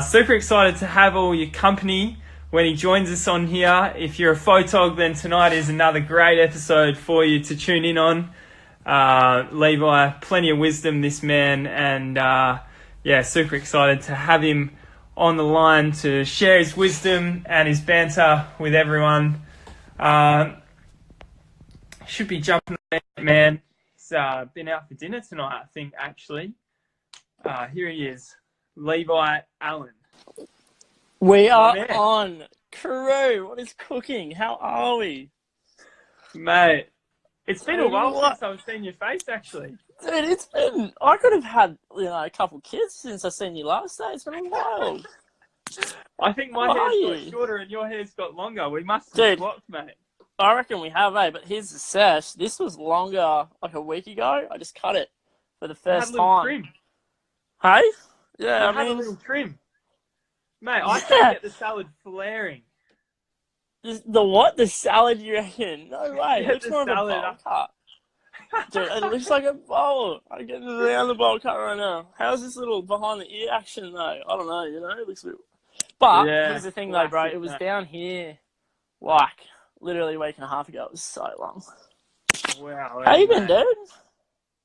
Super excited to have all your company when he joins us on here. If you're a photog, then tonight is another great episode for you to tune in on. Levi, plenty of wisdom, this man, and super excited to have him on the line to share his wisdom and his banter with everyone. Should be jumping on it, man. He's been out for dinner tonight, I think, actually. Here he is. Levi, Allan. We are on. Crew, what is cooking? How are we? Mate, it's been a while since I've seen your face, actually. Dude, it's been... I could have had, a couple kids since I've seen you last day. It's been a while. I think my hair's got shorter and your hair's got longer. We must have swapped, mate. I reckon we have, But here's the sesh. This was longer, like a week ago. I just cut it for the first time. Trim. Hey? Yeah, I mean, a little trim. Mate, I can get the salad flaring. The what? The salad, you reckon? No way. Yeah, It's more of a bowl cut. Dude, it looks like a bowl. I'm getting around the bowl cut right now. How's this little behind the ear action, though? I don't know, It looks a bit... But here's the thing, though, bro. It was down here, literally a week and a half ago. It was so long. Wow. How you been, dude?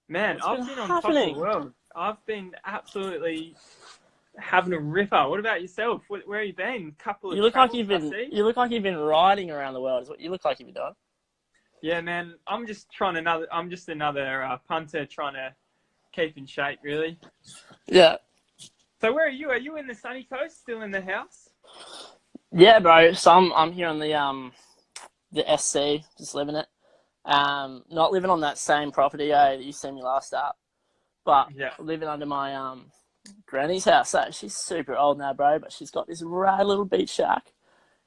Man, I've been on top of the world. I've been absolutely having a ripper. What about yourself? Where have you been? You look like you've been riding around the world. Is what you look like you've been doing. Yeah, man. I'm just another punter trying to keep in shape, really. Yeah. So where are you? Are you in the sunny coast? Still in the house? Yeah, bro. So I'm here on the SC, just living it. Not living on that same property that you seen me last up. But living under my granny's house. So she's super old now, bro, but she's got this rad little beach shack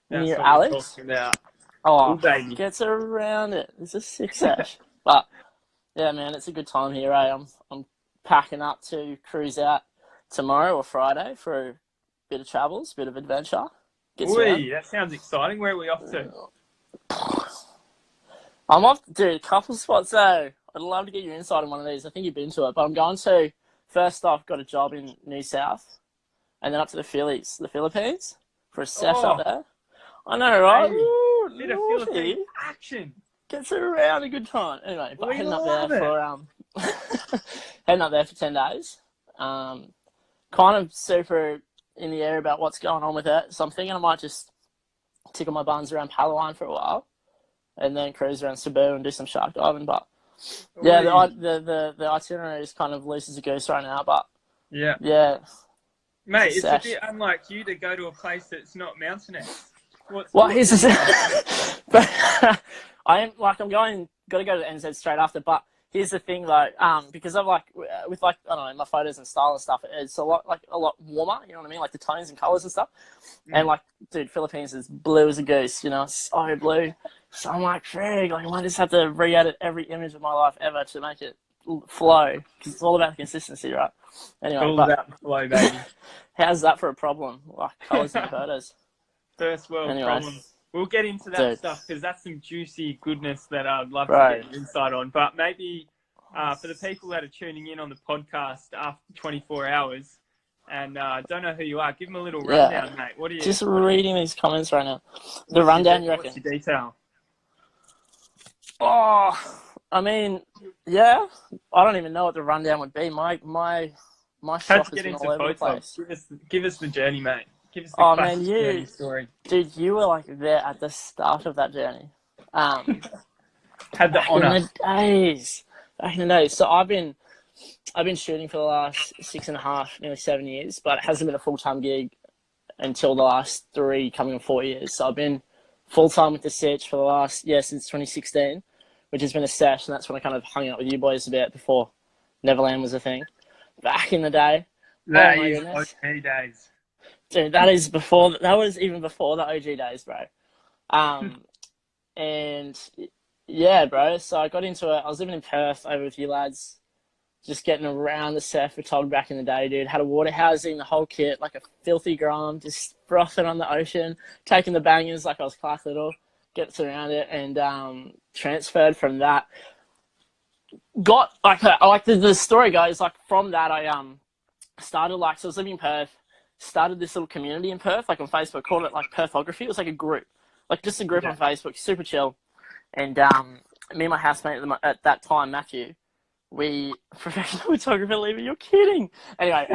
near Alex. Baby. Gets around it. It's a sick sesh. But yeah, man, it's a good time here. I'm packing up to cruise out tomorrow or Friday for a bit of travels, bit of adventure. That sounds exciting. Where are we off to? I'm off, dude, a couple spots though. I'd love to get your insight on one of these. I think you've been to it, but I'm going to, first off, got a job in New South, and then up to the Philippines, for a sesh up there. I know, right? Ooh, bit of Philippine action. Gets it around a good time. Anyway, but heading up there for 10 days. Kind of super in the air about what's going on with it. So I'm thinking I might just tickle my buns around Palawan for a while, and then cruise around Cebu and do some shark diving, but... Yeah, the itinerary is kind of loose as a goose right now, but yeah. Mate, it's a bit unlike you to go to a place that's not mountainous. Here's the I'm got to go to the NZ straight after, but here's the thing though, because of with I don't know, my photos and style and stuff, it's a lot warmer, you know what I mean? Like the tones and colours and stuff. And dude, Philippines is blue as a goose, it's so blue. So I'm like, frig, I might just have to re-edit every image of my life ever to make it flow. Because it's all about the consistency, right? Anyway, all about the flow, baby. How's that for a problem? Like colours and photos. First world problem. We'll get into that stuff because that's some juicy goodness that I'd love to get insight on. But maybe for the people that are tuning in on the podcast after 24 hours and don't know who you are, give them a little rundown, mate. What are you... Just reading these comments right now. The rundown, you reckon? What's your detail? Oh, I mean, yeah. I don't even know what the rundown would be. My shop has been all over the place. Give us the journey, mate. Give us the journey story. Dude, you were there at the start of that journey. Had the honour. Back in the days. So I've been shooting for the last 6.5, nearly 7 years, but it hasn't been a full-time gig until the last 3, coming on 4 years. So I've been full-time with the Sitch for the last, since 2016, which has been a sesh, and that's when I kind of hung out with you boys a bit before Neverland was a thing. Back in the day. That is OG days. Dude, that was even before the OG days, bro. And yeah, bro, so I got into it. I was living in Perth over with you lads, just getting around the surf photog back in the day, dude. Had a water housing, the whole kit, like a filthy grom, just frothing on the ocean, taking the bangers like I was Clark Little, gets around it, and transferred from that. Got, the story goes, from that I started, so I was living in Perth, started this little community in Perth, like on Facebook, called it like Perthography. It was like a group, like just a group on Facebook, super chill. And me and my housemate at that time, Matthew, we professional photographer, Levi, you're kidding. Anyway,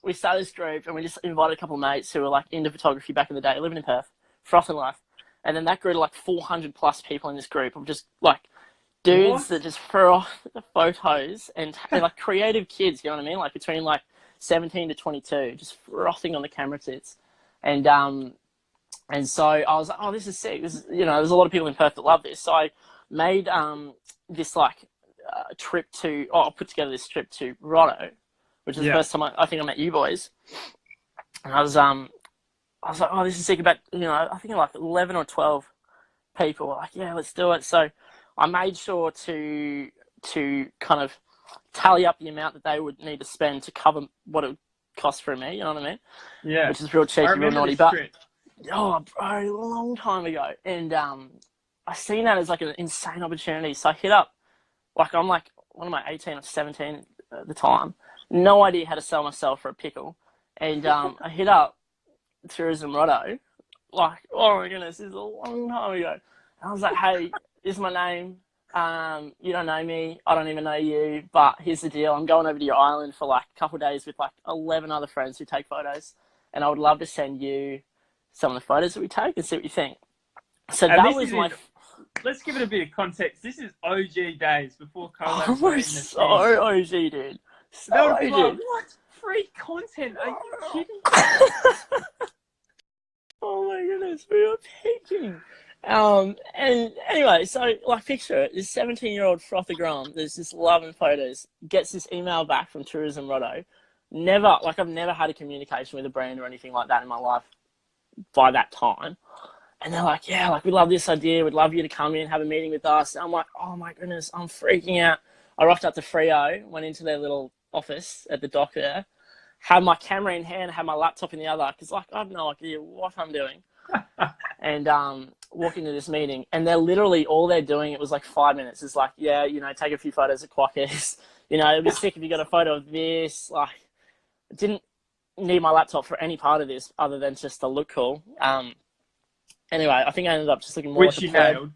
we started this group and we just invited a couple of mates who were like into photography back in the day, living in Perth, frothing life. And then that grew to like 400 plus people in this group of just like dudes that just froth the photos and like creative kids, you know what I mean? Like between like 17 to 22, just frothing on the camera tits. And so I was like, oh, this is sick. This is, you know, there's a lot of people in Perth that love this. So I made this like trip to, I put together this trip to Roto, which is the first time I think I met you boys. And I was like, oh, this is sick. About, you know, I think like 11 or 12 people were like, yeah, let's do it. So I made sure to kind of tally up the amount that they would need to spend to cover what it would cost for me, you know what I mean? Yeah. Which is real cheeky, real naughty. But, trip. oh, bro, a long time ago. And I seen that as like an insane opportunity. So I hit up, like I'm like, what am I, 18 or 17 at the time? No idea how to sell myself for a pickle. And I hit up Tourism Roto, like, oh my goodness, this is a long time ago. And I was like, hey, this is my name. You don't know me. I don't even know you. But here's the deal. I'm going over to your island for like a couple of days with like 11 other friends who take photos. And I would love to send you some of the photos that we take and see what you think. So and that was my... Let's give it a bit of context. This is OG days before collabs. Oh, we're so OG, dude. So OG. Like, what? Free content? Are you kidding? Oh my goodness, we were peaking. And anyway, so like picture it, this 17-year-old frother grom, there's this loving photos, gets this email back from Tourism Roto. Never, like I've never had a communication with a brand or anything like that in my life by that time. And they're like, yeah, like we love this idea. We'd love you to come in, have a meeting with us. And I'm like, oh my goodness, I'm freaking out. I rocked up to Freo, went into their little office at the dock there, had my camera in hand, had my laptop in the other, because like I have no idea what I'm doing. And walk into this meeting, and they're literally, all they're doing, it was like 5 minutes. It's like, yeah, you know, take a few photos of Quackers. You know, it'd be sick if you got a photo of this. Like, didn't need my laptop for any part of this other than just to look cool. Anyway, I think I ended up just looking more like a nailed.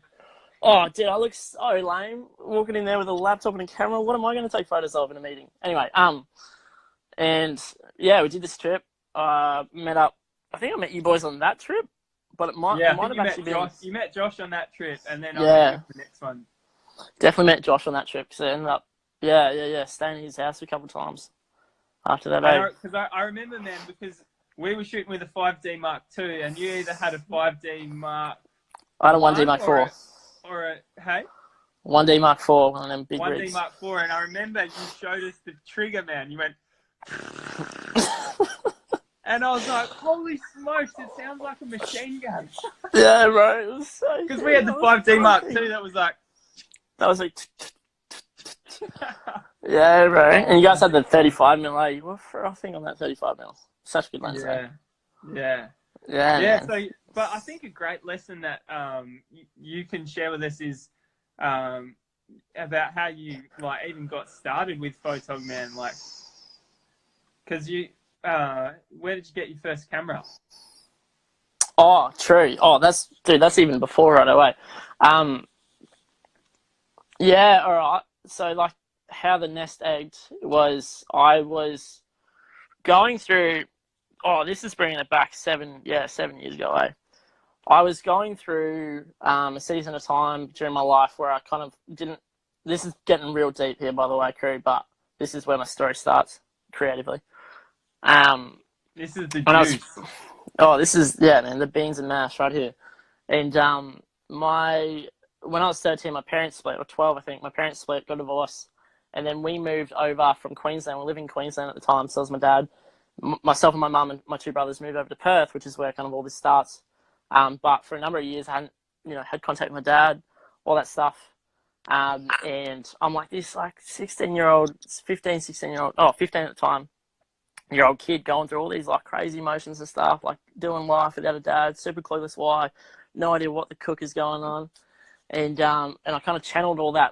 Oh, dude, I look so lame walking in there with a laptop and a camera. What am I going to take photos of in a meeting? Anyway, and yeah, we did this trip. Met up. I think I met you boys on that trip, but it might have actually been. You met Josh on that trip, and then I met the next one. Definitely met Josh on that trip, because I ended up, staying at his house a couple of times after that. Because I remember, man, because we were shooting with a 5D Mark II, and you either had a 5D Mark. I had a 1D Mark IV. Or a 1D Mark IV, one of them big 1D rigs. Mark IV, and I remember you showed us the trigger, man. You went. And I was like, holy smokes, it sounds like a machine gun. Yeah, bro, it was so because we had the 5D Mark II that was like... Yeah, bro. And you guys had the 35mm. You were frothing on that 35mm. Such good lens, Yeah. So, but I think a great lesson that you can share with us is about how you like even got started with Photog, man. Like, because you... where did you get your first camera? Oh, true. Oh, that's even before right away. Yeah, all right. So, like, how the nest egged was, I was going through. Oh, this is bringing it back 7 years ago. I was going through a season of time during my life where I kind of didn't. This is getting real deep here, by the way, crew. But this is where my story starts creatively. This is the juice. This is, man, the beans and mash right here. And when I was 13, my parents split, or 12, I think. My parents split, got divorced, and then we moved over from Queensland. We were living in Queensland at the time, so it was my dad, myself and my mum and my two brothers moved over to Perth, which is where kind of all this starts. But for a number of years, I hadn't, had contact with my dad, all that stuff. And I'm like this, 15, 16-year-old, 15 at the time, year old kid going through all these crazy emotions and stuff, doing life without a dad, super clueless why, no idea what the cook is going on. And I kind of channeled all that,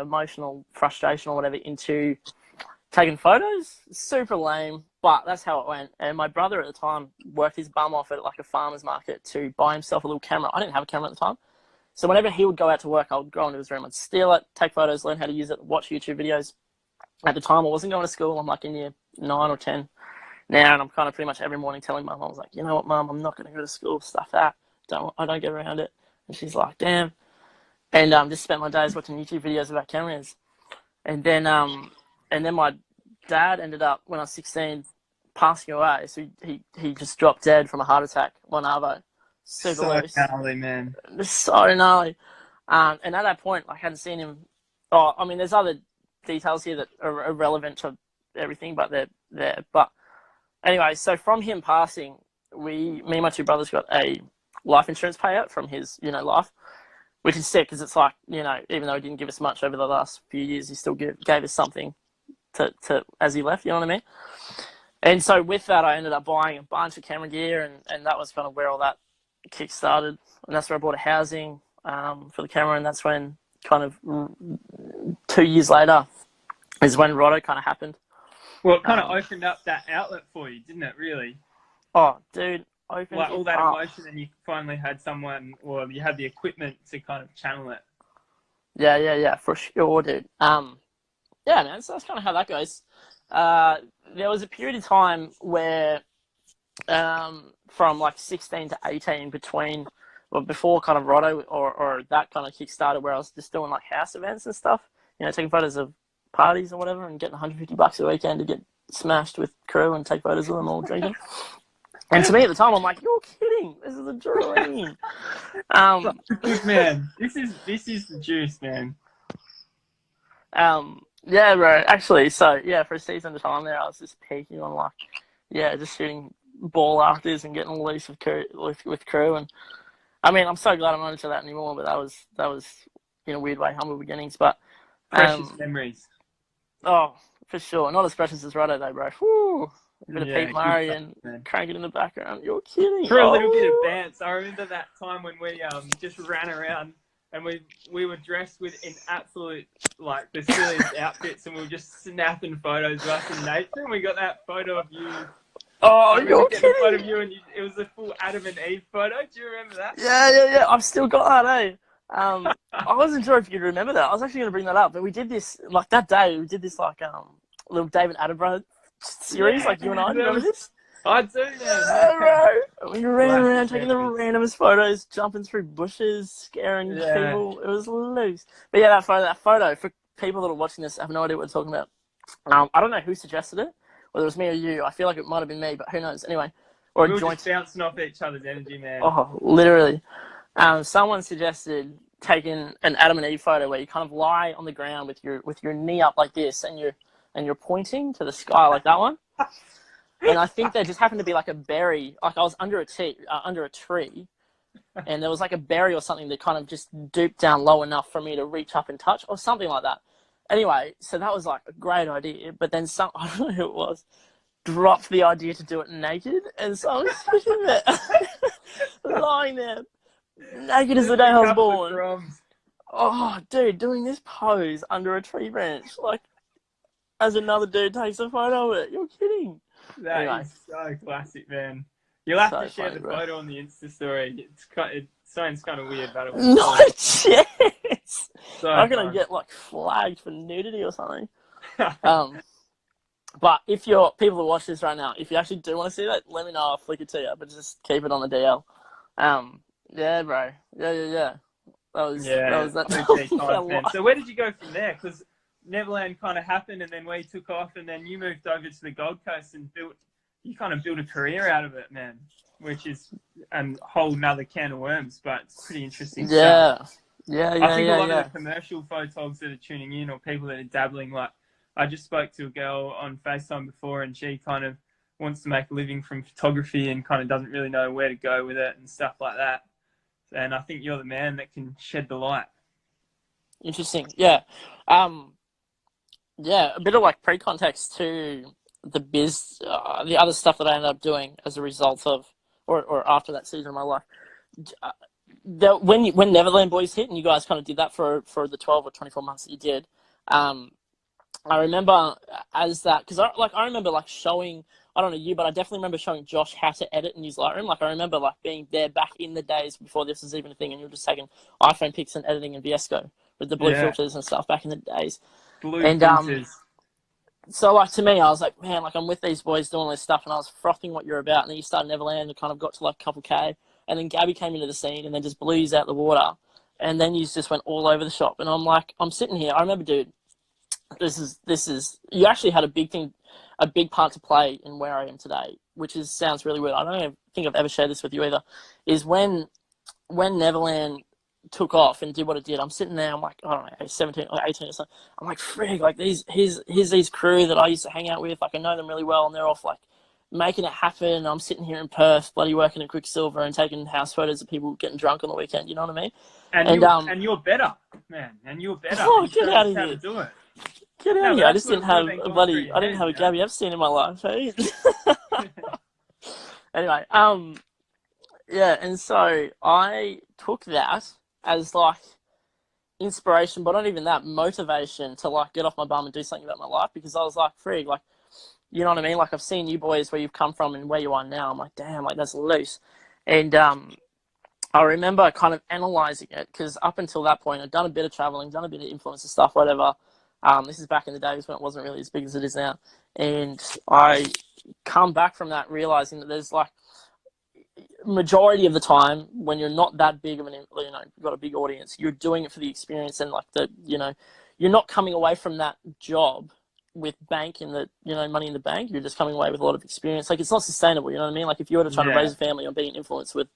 emotional frustration or whatever into taking photos. Super lame. But that's how it went. And my brother at the time worked his bum off at like a farmer's market to buy himself a little camera. I didn't have a camera at the time. So whenever he would go out to work, I would go into his room, I'd steal it, take photos, learn how to use it, watch YouTube videos. At the time, I wasn't going to school. I'm like in year 9 or 10 now, and I'm kind of pretty much every morning telling my mum, I was like, you know what, Mum, I'm not going to go to school, stuff that. I don't get around it. And she's like, damn. And just spent my days watching YouTube videos about cameras. And then my dad ended up, when I was 16, passing away. So he just dropped dead from a heart attack, one arvo. Super So loose. gnarly, man. So gnarly. And at that point, I hadn't seen him. Oh, I mean, there's other details here that are irrelevant to everything, but they're there. But anyway, so from him passing, me and my two brothers got a life insurance payout from his, life, which is sick because it's like, even though he didn't give us much over the last few years, he still gave us something to as he left, you know what I mean? And so with that, I ended up buying a bunch of camera gear, and that was kind of where all that kick started. And that's where I bought a housing for the camera, and that's when kind of 2 years later is when Roto kind of happened. Well, it kind of opened up that outlet for you, didn't it, really? Oh, dude, opened like all that up. emotion, and you finally had someone, or you had the equipment to kind of channel it. Yeah, for sure, dude. Yeah, man, so that's kind of how that goes. There was a period of time where from like 16 to 18 before kind of Roto or that kind of kick started, where I was just doing like house events and stuff, taking photos of parties or whatever and getting $150 a weekend to get smashed with crew and take photos of them all drinking. And to me at the time, I'm like, you're kidding. This is a dream. Good man. This is the juice, man. Yeah, bro. Actually, so yeah, for a season of time there, I was just peaking on like, just shooting ball afters and getting loose with crew. And I mean, I'm so glad I'm not into that anymore. But that was in a weird way humble beginnings. But precious memories. Oh, for sure. Not as precious as Roto though, bro. Woo. A bit of Pete Murray and crank it in the background. You're kidding. For a little bit of dance. I remember that time when we just ran around and we were dressed in absolute, like, the silliest outfits, and we were just snapping photos of us in nature, and we got that photo of you. Oh, you're kidding. A photo of you, and it was a full Adam and Eve photo. Do you remember that? Yeah. I've still got that, eh? I wasn't sure if you'd remember that. I was actually going to bring that up, but we did this, like, that day, we did this, like, little David Attenborough series, like you and I. Remember this? I do, yeah, bro. We ran around taking the randomest photos, jumping through bushes, scaring people. It was loose. But yeah, that photo, for people that are watching this, I have no idea what we're talking about. I don't know who suggested it, whether it was me or you. I feel like it might have been me, but who knows? Anyway, or we a were joint. Just bouncing off each other's energy, man. Oh, literally. Someone suggested taking an Adam and Eve photo where you kind of lie on the ground with your knee up like this, and you're pointing to the sky like that one. And I think there just happened to be like a berry, like I was under a tree, and there was like a berry or something that kind of just duped down low enough for me to reach up and touch, or something like that. Anyway, so that was like a great idea, but then I don't know who it was, dropped the idea to do it naked, and so I was sitting there, lying there, naked as the day I was born. Oh, dude, doing this pose under a tree branch, like, as another dude takes a photo of it. You're kidding. That is so classic, man. You'll have to share the photo on the Insta story. It sounds kind of weird, but it was not a chance. So I'm gonna get like flagged for nudity or something. But if you're people that watch this right now, if you actually do want to see that, let me know. I'll flick it to you, but just keep it on the DL. Yeah, bro. Yeah. That was that. So where did you go from there? Because Neverland kind of happened, and then we took off, and then you moved over to the Gold Coast and built a career out of it, man, which is a whole nother can of worms, but it's pretty interesting stuff. Yeah. I think a lot of the commercial photogs that are tuning in, or people that are dabbling, like, I just spoke to a girl on FaceTime before, and she kind of wants to make a living from photography and kind of doesn't really know where to go with it and stuff like that. And I think you're the man that can shed the light. Interesting. Yeah. Yeah, a bit of like pre-context to the the other stuff that I ended up doing as a result of, or after that season of my life. When Neverland Boys hit, and you guys kind of did that for the 12 or 24 months that you did, I remember as that, because I remember like showing I don't know you, but I definitely remember showing Josh how to edit and use Lightroom. Like I remember like being there back in the days before this was even a thing, and you were just taking iPhone pics and editing in VS Code with the blue Yeah. filters and stuff back in the days. Blue And filters. so like to me, I was like, man, like I'm with these boys doing all this stuff, and I was frothing what you're about. And then you started Neverland and kind of got to like a couple K, and then Gabby came into the scene and then just blew you out the water, and then you just went all over the shop. And I'm like, I'm sitting here. I remember, dude, this is you actually had a big part to play in where I am today, which sounds really weird. I don't think I've ever shared this with you either. Is when Neverland took off and did what it did, I'm sitting there, I'm like, I don't know, 17 or 18 or something. I'm like, frig, like here's these crew that I used to hang out with, like I know them really well, and they're off like making it happen. I'm sitting here in Perth, bloody working at Quicksilver and taking house photos of people getting drunk on the weekend, you know what I mean? And you're better, man. And you're better. Oh, You get showed out us of how here. to do it. Get out No, of but here. I that's just didn't what have would've been a going through bloody, your I didn't head, have a you know? Gabby Epstein in my life, hey? Anyway, yeah, and so I took that as like inspiration, but not even that, motivation to like get off my bum and do something about my life, because I was like, frig, like, you know what I mean? Like I've seen you boys where you've come from and where you are now. I'm like, damn, like that's loose. And I remember kind of analyzing it, because up until that point, I'd done a bit of traveling, done a bit of influencer stuff, whatever. This is back in the days when it wasn't really as big as it is now. And I come back from that realizing that there's like, majority of the time when you're not that big of an, you know, you've got a big audience, you're doing it for the experience, and like the, you know, you're not coming away from that job with bank in the, you know, money in the bank. You're just coming away with a lot of experience. Like it's not sustainable, you know what I mean? Like if you were to try to Yeah. raise a family on being influenced with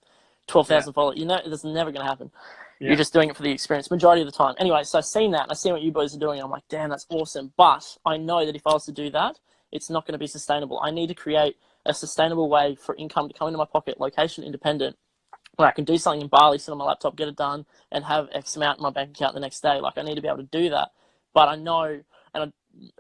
12,000 followers, you know, that's never going to happen. You're just doing it for the experience majority of the time. Anyway, so I've seen that and I've seen what you boys are doing, and I'm like, damn, that's awesome. But I know that if I was to do that, it's not going to be sustainable. I need to create a sustainable way for income to come into my pocket, location independent, where I can do something in Bali, sit on my laptop, get it done, and have X amount in my bank account the next day. Like I need to be able to do that. But I know, and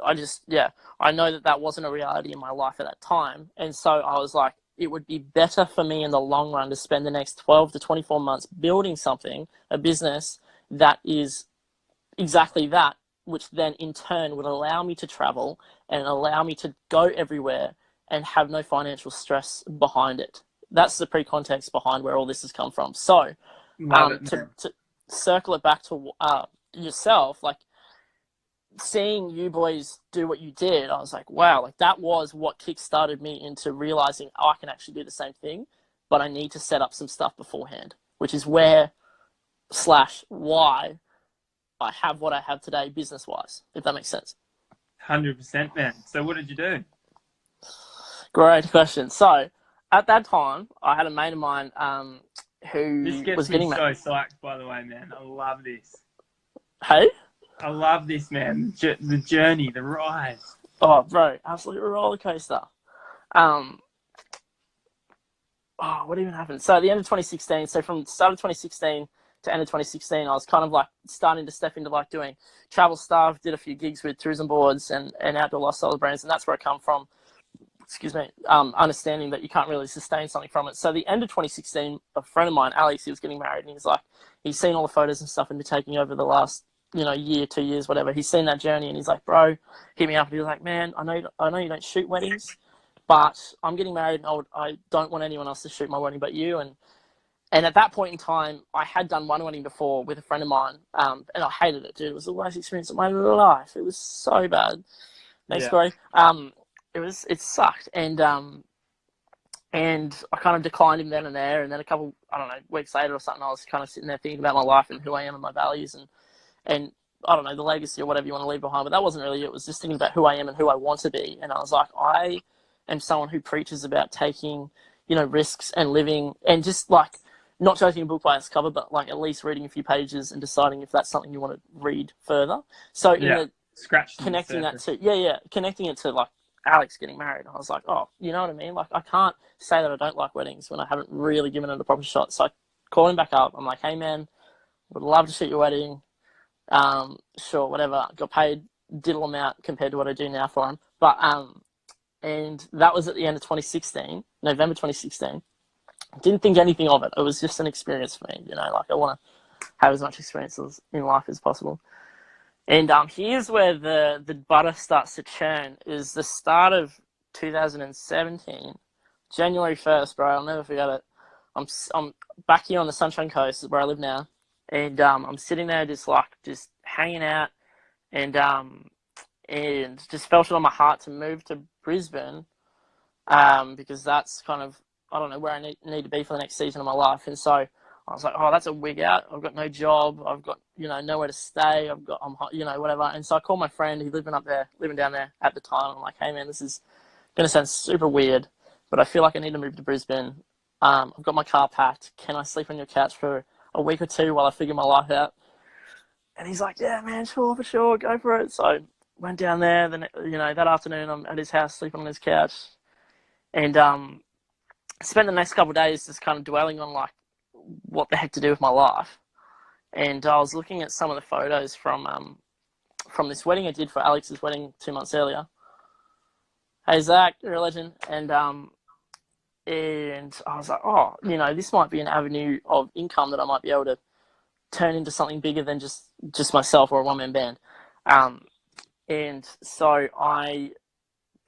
I just, yeah, I know that that wasn't a reality in my life at that time. And so I was like, it would be better for me in the long run to spend the next 12 to 24 months building something, a business that is exactly that, which then in turn would allow me to travel and allow me to go everywhere and have no financial stress behind it. That's the pre-context behind where all this has come from. So Love it, man. to circle it back to yourself, like seeing you boys do what you did, I was like, wow, like that was what kickstarted me into realizing I can actually do the same thing, but I need to set up some stuff beforehand, which is where / why I have what I have today business-wise, if that makes sense. 100%, man. So what did you do? Great question. So at that time, I had a mate of mine who This gets was me getting so psyched, by the way, man. I love this. Hey? I love this, man. The journey, the ride. Oh, bro, absolute roller coaster. What even happened? So at the end of 2016, so from the start of 2016 to end of 2016, I was kind of like starting to step into like doing travel stuff, did a few gigs with tourism boards and outdoor lifestyle brands, and that's where I come from. Excuse me, understanding that you can't really sustain something from it. So the end of 2016, a friend of mine, Alex, he was getting married, and he's seen all the photos and stuff and been taking over the last, you know, year, 2 years, whatever. He's seen that journey, and he's like, bro, hit me up. And he was like, man, I know you don't shoot weddings, but I'm getting married, and I don't want anyone else to shoot my wedding but you. And at that point in time, I had done one wedding before with a friend of mine, and I hated it, dude. It was the worst experience of my life. It was so bad. Thanks, Corey. It sucked, and I kind of declined him then and there, and then a couple, I don't know, weeks later or something, I was kind of sitting there thinking about my life and who I am and my values and I don't know, the legacy or whatever you want to leave behind, but that wasn't really it. It was just thinking about who I am and who I want to be, and I was like, I am someone who preaches about taking, you know, risks and living, and just like not judging a book by its cover, but like at least reading a few pages and deciding if that's something you want to read further. So in the connecting that to connecting it to like Alex getting married, I was like, oh, you know what I mean? Like I can't say that I don't like weddings when I haven't really given it a proper shot. So I called him back up. I'm like, hey man, would love to shoot your wedding. Sure, whatever. Got paid diddle amount compared to what I do now for him. But and that was at the end of 2016, November 2016. Didn't think anything of it. It was just an experience for me, you know, like I want to have as much experience in life as possible. And here's where the butter starts to churn, is the start of 2017, January 1st, bro. I'll never forget it. I'm back here on the Sunshine Coast, where I live now, and I'm sitting there just hanging out, and just felt it on my heart to move to Brisbane, because that's kind of, I don't know, where I need to be for the next season of my life. And so I was like, oh, that's a wig out. I've got no job. I've got, nowhere to stay. I'm whatever. And so I called my friend who's living down there at the time. I'm like, hey man, this is going to sound super weird, but I feel like I need to move to Brisbane. I've got my car packed. Can I sleep on your couch for a week or two while I figure my life out? And he's like, yeah, man, sure, for sure. Go for it. So went down there. Then, that afternoon I'm at his house sleeping on his couch. And spent the next couple of days just kind of dwelling on, like, what the heck to do with my life. And I was looking at some of the photos from this wedding I did for Alex's wedding 2 months earlier. Hey, Zach, you're a legend. And I was like, oh, this might be an avenue of income that I might be able to turn into something bigger than just myself or a one-man band. And so I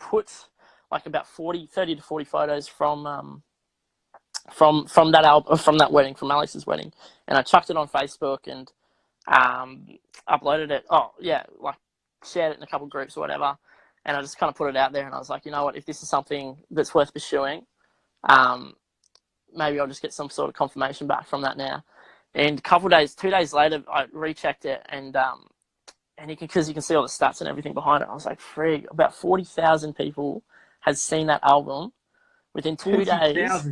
put like about 30 to 40 photos from that album, from that wedding, from Alex's wedding, and I chucked it on Facebook and uploaded it. Oh yeah, like shared it in a couple of groups or whatever, and I just kind of put it out there. And I was like, you know what, if this is something that's worth pursuing, maybe I'll just get some sort of confirmation back from that now. And 2 days later, I rechecked it, and because you can see all the stats and everything behind it, I was like, frig, about 40,000 people had seen that album within 2 days.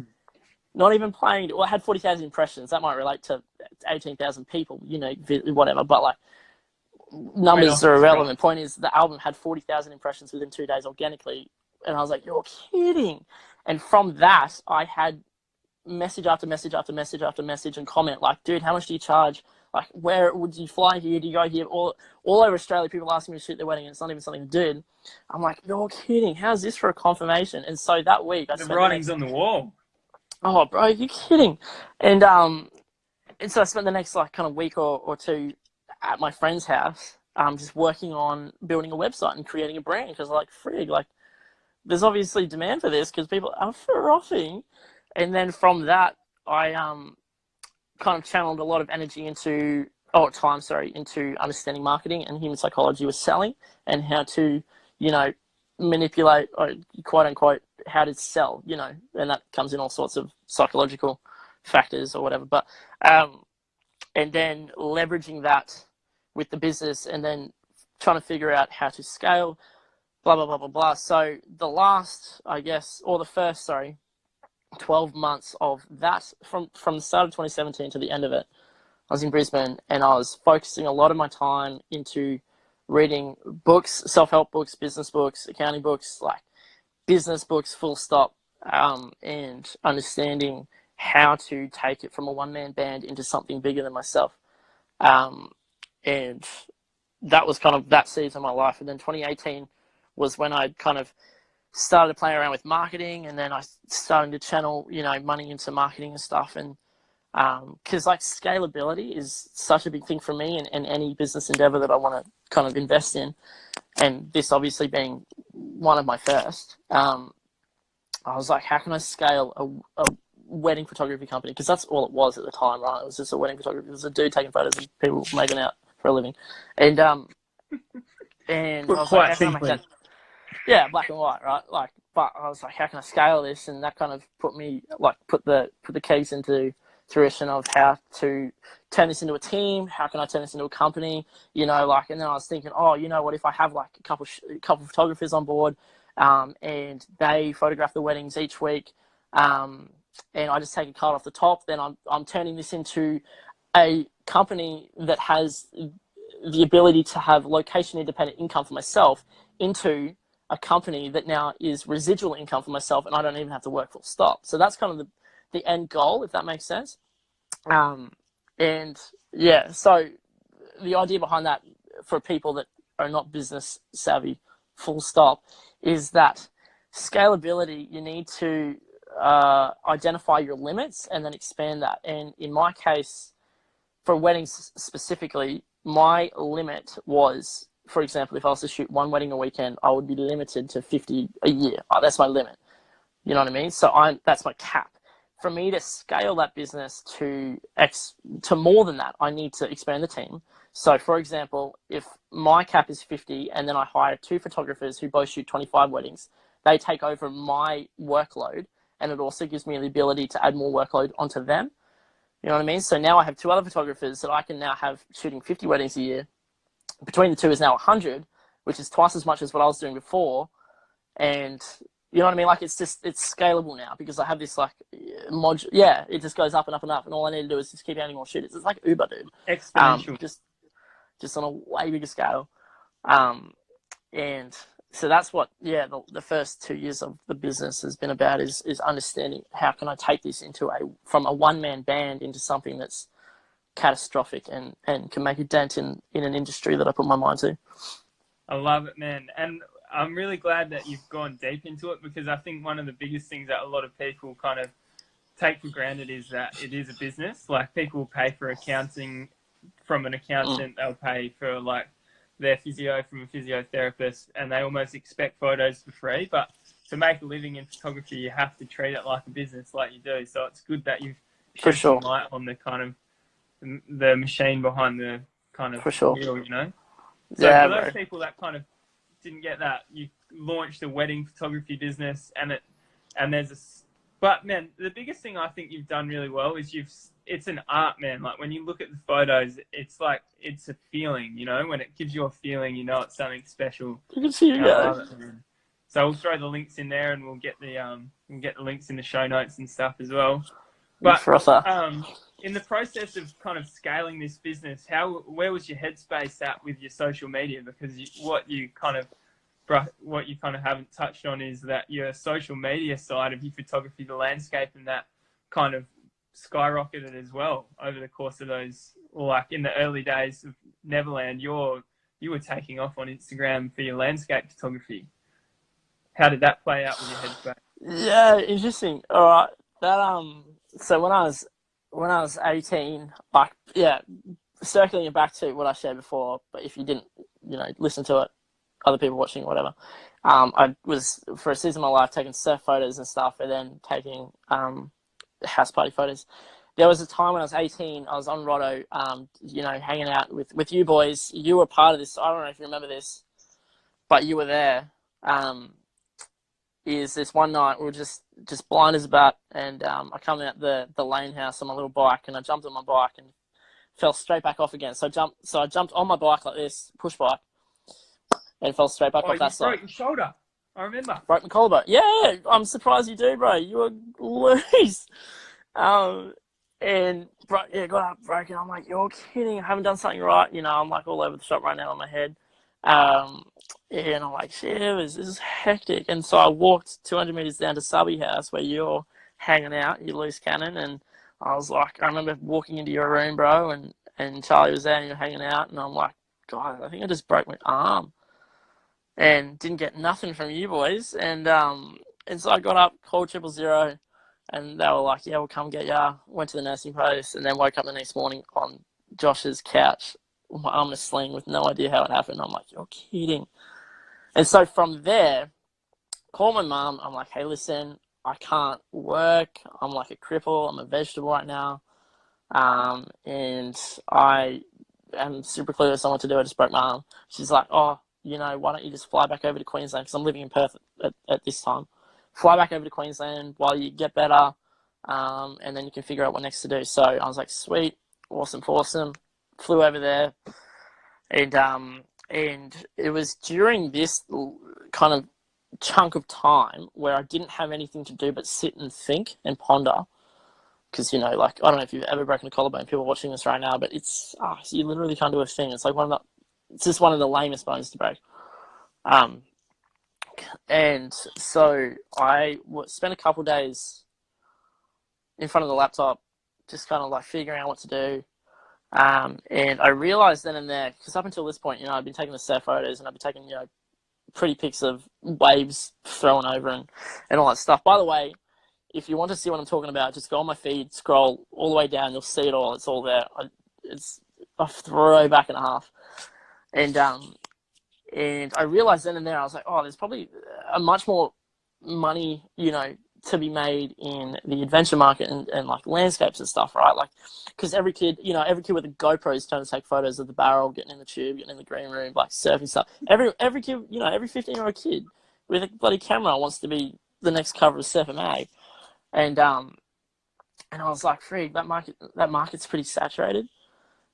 Not even playing, well, it had 40,000 impressions. That might relate to 18,000 people, whatever. But like, numbers are irrelevant. Point is, the album had 40,000 impressions within 2 days organically, and I was like, you're kidding. And from that, I had message after message after message after message and comment like, dude, how much do you charge? Like, where would you fly here? Do you go here? All over Australia, people asking me to shoot their wedding, and it's not even something to do. I'm like, you're kidding. How's this for a confirmation? And so that week, the writing's on the wall. Oh, bro, you're kidding. And so I spent the next like kind of week or two at my friend's house, just working on building a website and creating a brand, because like, frig, like, there's obviously demand for this because people are frothing. And then from that, I kind of channeled a lot of energy into understanding marketing and human psychology with selling, and how to, manipulate, or quote unquote, how to sell, and that comes in all sorts of psychological factors or whatever. But, and then leveraging that with the business, and then trying to figure out how to scale, blah, blah, blah, blah, blah. So the first 12 months of that, from the start of 2017 to the end of it, I was in Brisbane, and I was focusing a lot of my time into reading books, self-help books, business books, accounting books, like business books, full stop, and understanding how to take it from a one-man band into something bigger than myself. And that was kind of that season of my life. And then 2018 was when I kind of started playing around with marketing, and then I started to channel, money into marketing and stuff. And because like scalability is such a big thing for me in any business endeavor that I want to kind of invest in, and this obviously being one of my first, I was like, how can I scale a wedding photography company? Because that's all it was at the time, right? It was just a wedding photography. It was a dude taking photos of people making out for a living, and I was like, how can I make that? Yeah, black and white, right? Like, but I was like, how can I scale this? And that kind of put the keys into fruition of how to turn this into a team. How can I turn this into a company? And then I was thinking, oh, what if I have like a couple of photographers on board, and they photograph the weddings each week, and I just take a card off the top. Then I'm turning this into a company that has the ability to have location independent income for myself, into a company that now is residual income for myself, and I don't even have to work full stop. So that's kind of the end goal, if that makes sense. And yeah, so the idea behind that for people that are not business savvy, full stop, is that scalability, you need to identify your limits and then expand that. And in my case, for weddings specifically, my limit was for example, if I was to shoot one wedding a weekend, I would be limited to 50 a year. That's my limit. You know what I mean? So that's my cap. For me to scale that business to more than that, I need to expand the team. So, for example, if my cap is 50 and then I hire 2 photographers who both shoot 25 weddings, they take over my workload, and it also gives me the ability to add more workload onto them. You know what I mean? So now I have 2 other photographers that I can now have shooting 50 weddings a year. Between the 2 is now 100, which is twice as much as what I was doing before. And you know what I mean? Like, it's scalable now because I have this like module. Yeah, it just goes up and up and up. And all I need to do is just keep adding more shit. It's like Uber, dude. Exponential. Just on a way bigger scale. And so that's what, the first 2 years of the business has been about is understanding how can I take this from a one-man band into something that's catastrophic and can make a dent in an industry that I put my mind to. I love it, man. And I'm really glad that you've gone deep into it, because I think one of the biggest things that a lot of people kind of take for granted is that it is a business. Like, people pay for accounting from an accountant, they'll pay for like their physio from a physiotherapist, and they almost expect photos for free. But to make a living in photography, you have to treat it like a business, like you do. So it's good that you've shed some light on the kind of the machine behind the kind of wheel, you know? So for those people that kind of didn't get that, you launched a wedding photography business, but man, the biggest thing I think you've done really well is it's an art, man. Like, when you look at the photos, it's like, it's a feeling, you know, when it gives you a feeling, you know, it's something special. You can see you guys. So we'll throw the links in there, and we'll get the links in the show notes and stuff as well. But in the process of kind of scaling this business, where was your headspace at with your social media? Because what you kind of haven't touched on is that your social media side of your photography, the landscape, and that kind of skyrocketed as well over the course of those, like in the early days of Neverland, you were taking off on Instagram for your landscape photography. How did that play out with your headspace? Yeah, interesting. All right. So when I was 18, circling it back to what I shared before, but if you didn't, listen to it, other people watching, whatever, I was, for a season of my life, taking surf photos and stuff, and then taking house party photos. There was a time when I was 18, I was on Rotto, hanging out with you boys. You were part of this. I don't know if you remember this, but you were there. Is this one night we were just blind as a bat, and I come out the lane house on my little bike, and I jumped on my bike and fell straight back off again. So I jumped on my bike like this, push bike, and fell straight back off that side. You broke your shoulder. I remember. Broke my collarbone. Yeah, I'm surprised you do, bro. You were loose. And got up, broke it. I'm like, you're kidding. I haven't done something right. I'm like all over the shop right now on my head. And I'm like, shit, this is hectic. And so I walked 200 meters down to Subby House where you're hanging out, you loose cannon. And I was like, I remember walking into your room, bro, and Charlie was there and you're hanging out. And I'm like, God, I think I just broke my arm. And didn't get nothing from you boys. And so I got up, called 000, and they were like, yeah, we'll come get ya. Went to the nursing post, and then woke up the next morning on Josh's couch, my arm in a sling with no idea how it happened. I'm like, you're kidding. And so from there, call my mum. I'm like, hey, listen, I can't work. I'm like a cripple. I'm a vegetable right now. And I am super clueless on what to do. I just broke my arm. She's like, oh, why don't you just fly back over to Queensland? Because I'm living in Perth at this time. Fly back over to Queensland while you get better, and then you can figure out what next to do. So I was like, sweet, awesome. Flew over there, and it was during this kind of chunk of time where I didn't have anything to do but sit and think and ponder. Because, I don't know if you've ever broken a collarbone, people watching this right now, but you literally can't do a thing. It's like it's just one of the lamest bones to break. And so I spent a couple of days in front of the laptop, just kind of like figuring out what to do. And I realized then and there, because up until this point, I've been taking the surf photos and I've been taking, pretty pics of waves thrown over and all that stuff. By the way, if you want to see what I'm talking about, just go on my feed, scroll all the way down, you'll see it all. It's all there. It's a throwback and a half. And And I realized then and there, I was like, oh, there's probably a much more money, to be made in the adventure market and like landscapes and stuff, right? Like, because every kid with a GoPro is trying to take photos of the barrel, getting in the tube, getting in the green room, like surfing stuff. Every kid, every 15-year-old kid with a bloody camera wants to be the next cover of Surfer Mag. And I was like, frig, that market's pretty saturated.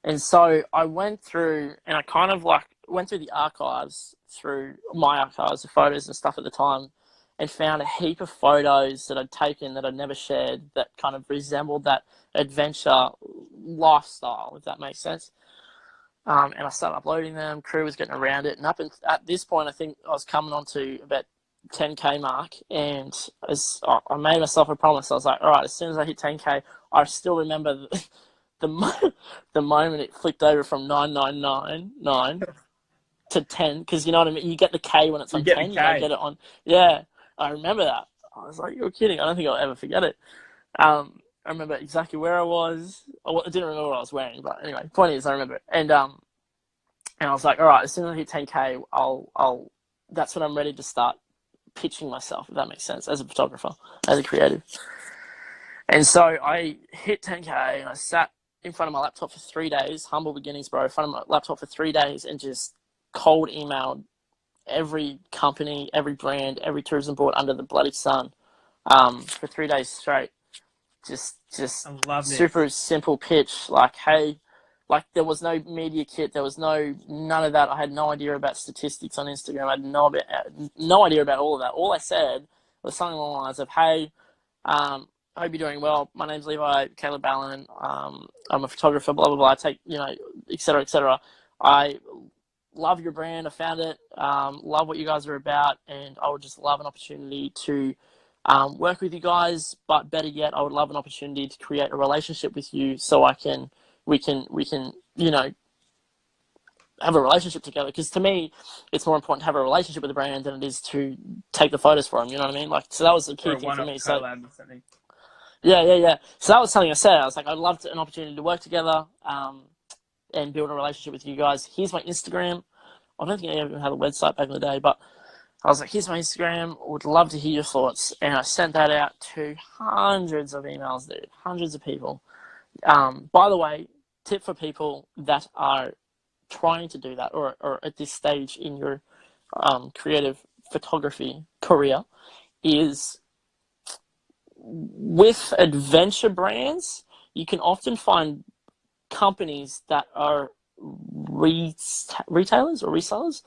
And so I went through and I kind of like went through the archives, through my archives of photos and stuff at the time, and found a heap of photos that I'd taken that I'd never shared that kind of resembled that adventure lifestyle, if that makes sense. And I started uploading them. Crew was getting around it, and at this point, I think I was coming on to about 10K mark, and I made myself a promise. I was like, all right, as soon as I hit 10K, I still remember the moment it flicked over from 9,999 to 10, because you know what I mean. You get the K when it's on 10. You don't get it on. Yeah, I remember that. I was like, you're kidding. I don't think I'll ever forget it. I remember exactly where I was. I didn't remember what I was wearing, but anyway, point is, I remember it. And I was like, all right, as soon as I hit 10K, that's when I'm ready to start pitching myself, if that makes sense, as a photographer, as a creative. And so I hit 10K and I sat in front of my laptop for 3 days, humble beginnings, bro, in front of my laptop for 3 days and just cold emailed every company, every brand, every tourism board under the bloody sun for 3 days straight. Just super simple pitch, like, hey, like there was no media kit, there was none of that. I had no idea about statistics on Instagram. I had no idea about all of that. All I said was something along the lines of, hey, I hope you're doing well. My name's Levi, Caleb Allan. I'm a photographer, blah, blah, blah. I take, et cetera, et cetera. I love your brand. I found it. Love what you guys are about. And I would just love an opportunity to work with you guys. But better yet, I would love an opportunity to create a relationship with you so we can, have a relationship together. Because to me, it's more important to have a relationship with the brand than it is to take the photos for them. You know what I mean? Like, so that was the key thing for me. So, or something. Yeah. So that was something I said. I was like, I'd love an opportunity to work together and build a relationship with you guys. Here's my Instagram. I don't think I even had a website back in the day, but I was like, here's my Instagram. Would love to hear your thoughts. And I sent that out to hundreds of emails, dude. Hundreds of people. By the way, tip for people that are trying to do that or at this stage in your creative photography career is with adventure brands, you can often find companies that are retailers or resellers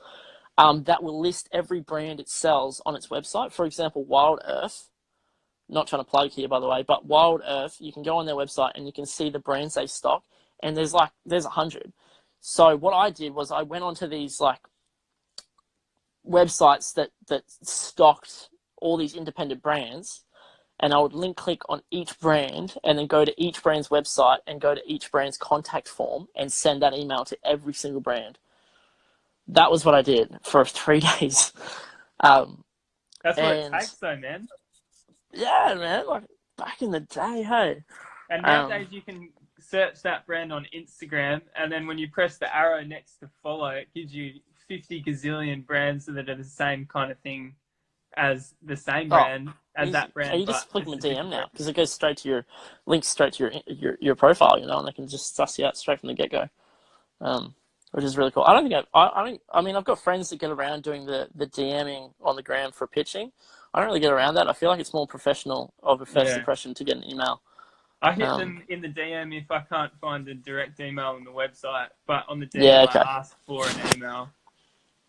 that will list every brand it sells on its website. For example, Wild Earth, not trying to plug here, by the way, but Wild Earth, you can go on their website and you can see the brands they stock, and there's 100. So what I did was I went onto these like websites that stocked all these independent brands, and I would link click on each brand and then go to each brand's website and go to each brand's contact form and send that email to every single brand. That was what I did for 3 days. That's what it takes though, man. Yeah, man. Like back in the day, hey. And nowadays you can search that brand on Instagram, and then when you press the arrow next to follow, it gives you 50 gazillion brands that are the same kind of thing as the same brand as that brand. And you just click my DM now because it goes straight to your profile, and they can just suss you out straight from the get-go, which is really cool. I mean, I've got friends that get around doing the DMing on the gram for pitching. I don't really get around that. I feel like it's more professional of a first impression to get an email. I hit them in the DM if I can't find a direct email on the website, but on the DM I ask for an email.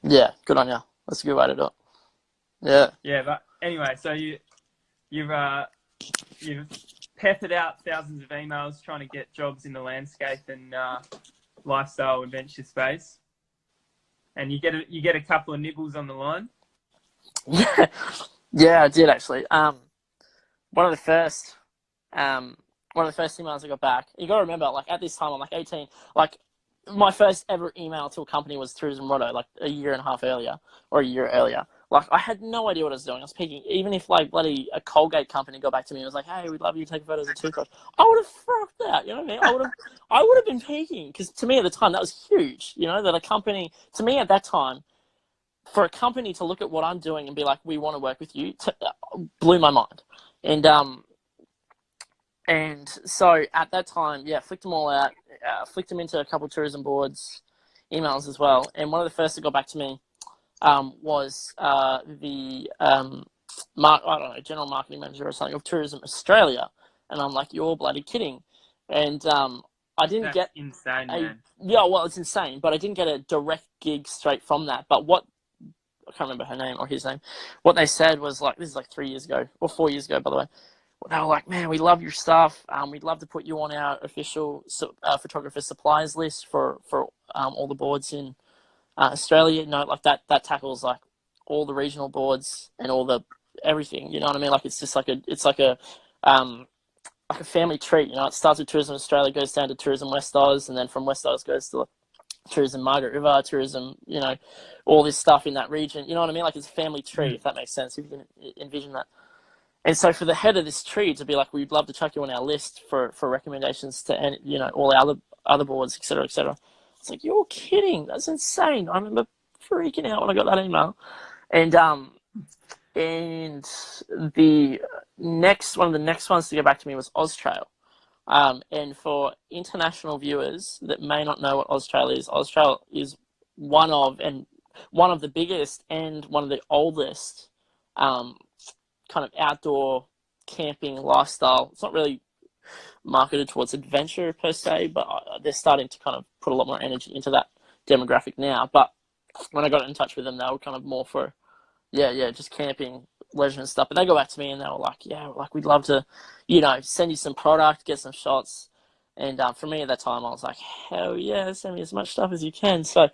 Yeah, good on you. That's a good way to do it. Yeah. Yeah, but anyway, so you've peppered out thousands of emails trying to get jobs in the landscape and lifestyle adventure space, and you get a couple of nibbles on the line. Yeah, I did actually. One of the first emails I got back. You got to remember, like at this time, I'm like 18. Like my first ever email to a company was Tourism Roto, like a year and a half earlier or a year earlier. Like I had no idea what I was doing. I was peeking. Even if like bloody a Colgate company got back to me and was like, "Hey, we'd love you to take photos of toothbrush," I would have fucked that. You know what I mean? I would have been peeking because to me at the time that was huge. That a company to me at that time for a company to look at what I'm doing and be like, we want to work with you, blew my mind. And so at that time, yeah, flicked them all out, flicked them into a couple of tourism boards, emails as well. And one of the first that got back to me was the I don't know, general marketing manager or something of Tourism Australia. And I'm like, you're bloody kidding. And I didn't That's get insane, a, man. yeah, well, it's insane, but I didn't get a direct gig straight from that. But what, I can't remember her name or his name, what they said was like, this is like 3 years ago, or 4 years ago, by the way. They were like, man, we love your stuff. We'd love to put you on our official photographer suppliers list for all the boards in Australia. You know, like that tackles like all the regional boards and all the everything. You know what I mean? Like it's just like a family treat. You know, it starts with Tourism Australia, goes down to Tourism West Oz, and then from West Oz goes to Tourism Margaret River, Tourism, you know, all this stuff in that region. You know what I mean? Like it's a family tree, if that makes sense. If you can envision that. And so for the head of this tree to be like, we'd love to chuck you on our list for recommendations to, you know, all our other boards, et cetera, et cetera. It's like, you're kidding. That's insane. I remember freaking out when I got that email. And the next one of the next ones to get back to me was Australe. And for international viewers that may not know what Australe is one of the biggest and one of the oldest kind of outdoor camping lifestyle. It's not really marketed towards adventure per se, but they're starting to kind of put a lot more energy into that demographic now. But when I got in touch with them, they were kind of more for, just camping, leisure and stuff. But they got back to me and they were like, we'd love to, you know, send you some product, get some shots. And for me at that time, I was like, hell yeah, send me as much stuff as you can. So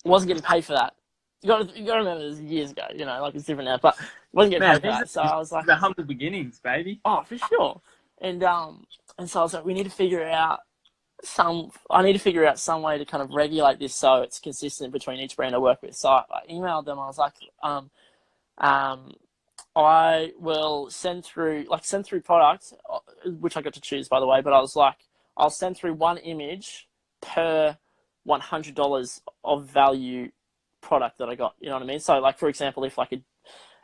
wasn't getting paid for that. You got to remember this was years ago, you know, like it's different now, but wasn't getting paid for that. So I was like, the humble beginnings, baby. Oh, for sure. And so I was like, I need to figure out some way to kind of regulate this so it's consistent between each brand I work with. So I emailed them. I was like, I will send through products, which I got to choose, by the way, but I was like, I'll send through one image per $100 of value product that I got. You know what I mean? So like, for example, if like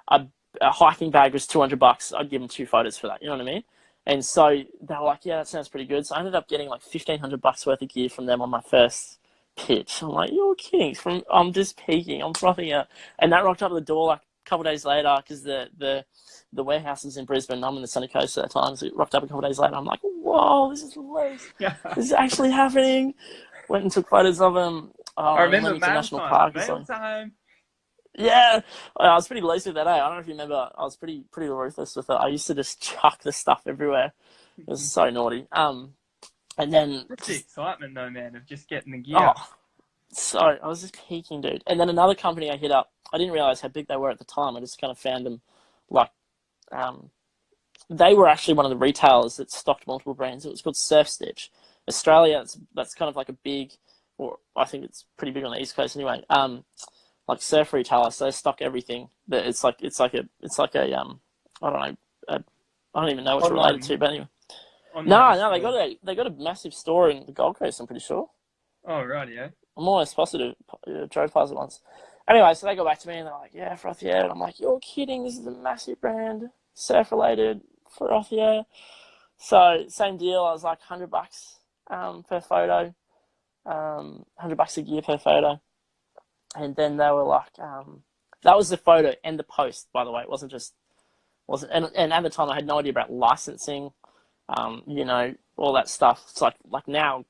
a hiking bag was $200, I'd give them 2 photos for that. You know what I mean? And so they were like, yeah, that sounds pretty good. So I ended up getting like $1,500 worth of gear from them on my first pitch. I'm like, you're kidding. I'm just peaking. I'm fluffing out. And that rocked up at the door like a couple of days later because the warehouse is in Brisbane. I'm in the sunny coast at that time. So it rocked up a couple of days later. I'm like, whoa, this is loose. This is actually happening. Went and took photos of them. I remember National Park. Mail time. Yeah, I was pretty loose with that. I don't know if you remember. I was pretty ruthless with it. I used to just chuck the stuff everywhere. It was so naughty. And then That's the excitement, though, man, of just getting the gear. Oh, so I was just peaking, dude. And then another company I hit up. I didn't realize how big they were at the time. I just kind of found them, like, they were actually one of the retailers that stocked multiple brands. It was called Surf Stitch. Australia. That's kind of like a big, or I think it's pretty big on the East Coast anyway. Like surf retailer, so they stock everything. That it's like a I don't know, I don't even know what it's related to, but anyway. No, they got a massive store in the Gold Coast. I'm pretty sure. Oh right, yeah. I'm almost positive. Drove past it once. Anyway, so they got back to me and they're like, "Yeah, Frothier," and I'm like, "You're kidding! This is a massive brand, surf related, Frothier." So same deal. I was like $100 per photo, $100 a gear per photo. And then they were like, that was the photo and the post, by the way. It wasn't, and at the time I had no idea about licensing, you know, all that stuff. It's like now,